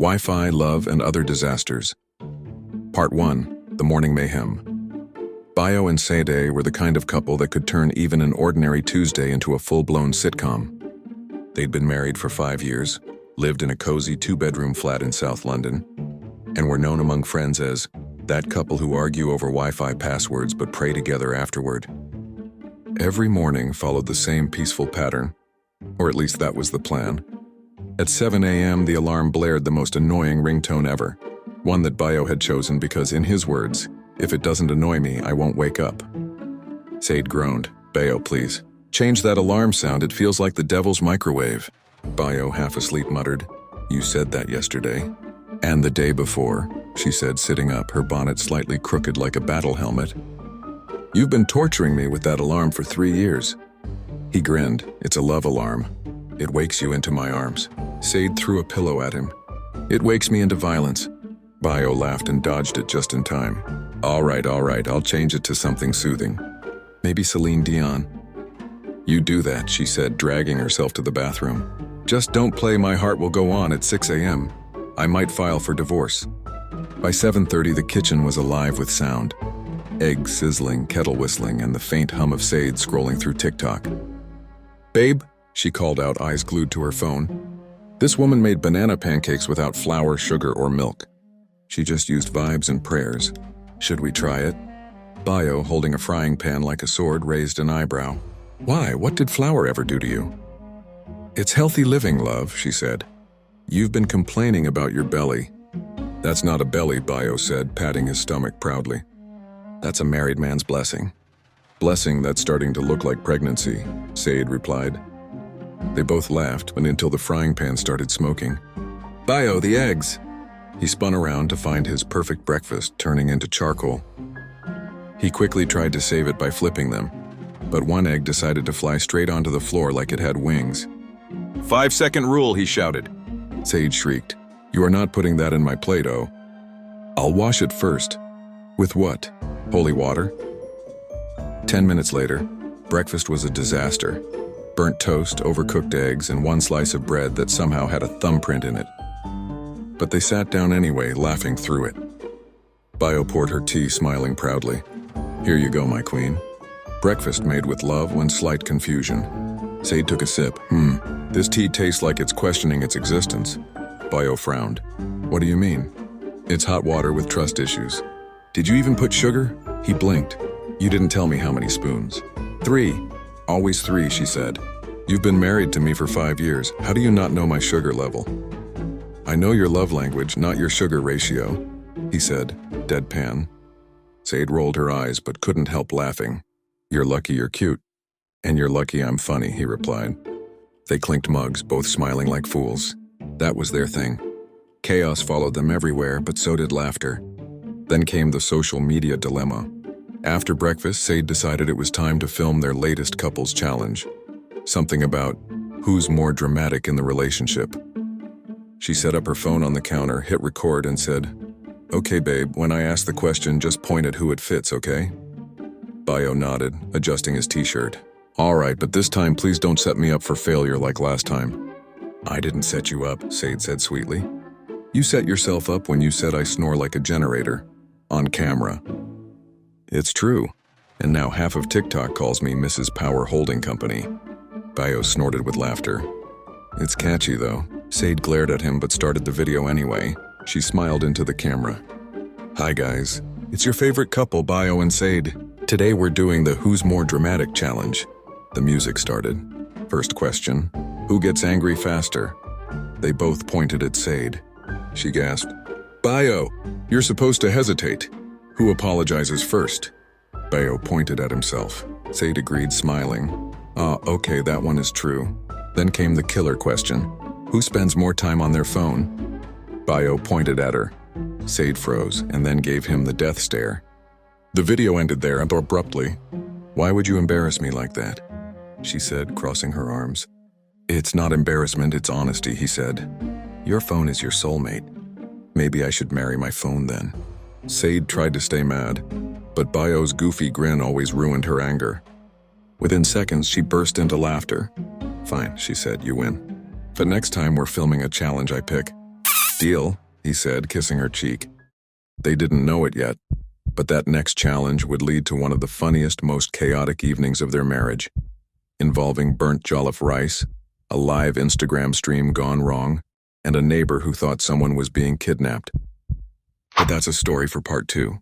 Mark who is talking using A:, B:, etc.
A: Wi-Fi, Love, and Other Disasters. Part 1. The Morning Mayhem. Bayo and Sade were the kind of couple that could turn even an ordinary Tuesday into a full-blown sitcom. They'd been married for 5 years, lived in a cozy 2-bedroom flat in South London, and were known among friends as that couple who argue over Wi-Fi passwords but pray together afterward. Every morning followed the same peaceful pattern, or at least that was the plan. At 7 a.m., the alarm blared the most annoying ringtone ever, one that Bayo had chosen because, in his words, "If it doesn't annoy me, I won't wake up." Sade groaned. "Bayo, please. Change that alarm sound, it feels like the devil's microwave." Bayo, half asleep, muttered, "You said that yesterday." "And the day before," she said, sitting up, her bonnet slightly crooked like a battle helmet. "You've been torturing me with that alarm for 3 years." He grinned. "It's a love alarm. It wakes you into my arms." Sade threw a pillow at him. "It wakes me into violence." Bayo laughed and dodged it just in time. All right, I'll change it to something soothing. Maybe Celine Dion." "You do that," she said, dragging herself to the bathroom. "Just don't play My Heart Will Go On at 6 a.m. I might file for divorce." By 7:30, the kitchen was alive with sound. Eggs sizzling, kettle whistling, and the faint hum of Sade scrolling through TikTok. "Babe," she called out, eyes glued to her phone. "This woman made banana pancakes without flour, sugar, or milk. She just used vibes and prayers. Should we try it?" Bayo, holding a frying pan like a sword, raised an eyebrow. "Why? What did flour ever do to you?" "It's healthy living, love," she said. "You've been complaining about your belly." "That's not a belly," Bayo said, patting his stomach proudly. "That's a married man's blessing." "Blessing that's starting to look like pregnancy," Sade replied. They both laughed until the frying pan started smoking. "Bayo, the eggs!" He spun around to find his perfect breakfast turning into charcoal. He quickly tried to save it by flipping them, but one egg decided to fly straight onto the floor like it had wings. 5-second rule, he shouted. Sade shrieked. "You are not putting that in my Play-Doh." "I'll wash it first." "With what? Holy water?" 10 minutes later, breakfast was a disaster. Burnt toast, overcooked eggs, and one slice of bread that somehow had a thumbprint in it. But they sat down anyway, laughing through it. Bayo poured her tea, smiling proudly. "Here you go, my queen." Breakfast made with love when slight confusion. Sade took a sip. This tea tastes like it's questioning its existence." Bayo frowned. "What do you mean?" "It's hot water with trust issues." "Did you even put sugar?" He blinked. "You didn't tell me how many spoons." 3. "Always 3, she said. "You've been married to me for 5 years. How do you not know my sugar level?" "I know your love language, not your sugar ratio," he said, deadpan. Sade rolled her eyes but couldn't help laughing. "You're lucky you're cute." "And you're lucky I'm funny," he replied. They clinked mugs, both smiling like fools. That was their thing. Chaos followed them everywhere, but so did laughter. Then came the social media dilemma. After breakfast, Sade decided it was time to film their latest couples challenge. Something about who's more dramatic in the relationship. She set up her phone on the counter, hit record, and said, "Okay, babe, when I ask the question, just point at who it fits, okay?" Bayo nodded, adjusting his t-shirt. "All right, but this time please don't set me up for failure like last time." "I didn't set you up," Sade said sweetly. "You set yourself up when you said I snore like a generator. On camera." "It's true. And now half of TikTok calls me Mrs. Power Holding Company." Bayo snorted with laughter. "It's catchy, though." Sade glared at him but started the video anyway. She smiled into the camera. "Hi, guys. It's your favorite couple, Bayo and Sade. Today we're doing the Who's More Dramatic challenge." The music started. First question, who gets angry faster? They both pointed at Sade. She gasped, "Bayo, you're supposed to hesitate. Who apologizes first?" Bayo pointed at himself. Sade agreed, smiling. Okay, that one is true." Then came the killer question. Who spends more time on their phone? Bayo pointed at her. Sade froze and then gave him the death stare. The video ended there abruptly. "Why would you embarrass me like that?" she said, crossing her arms. "It's not embarrassment, it's honesty," he said. "Your phone is your soulmate. Maybe I should marry my phone then." Sade tried to stay mad, but Bayo's goofy grin always ruined her anger. Within seconds, she burst into laughter. "Fine," she said, "you win. But next time we're filming a challenge I pick." Deal, he said, kissing her cheek. They didn't know it yet, but that next challenge would lead to one of the funniest, most chaotic evenings of their marriage, involving burnt jollof rice, a live Instagram stream gone wrong, and a neighbor who thought someone was being kidnapped. But that's a story for part 2.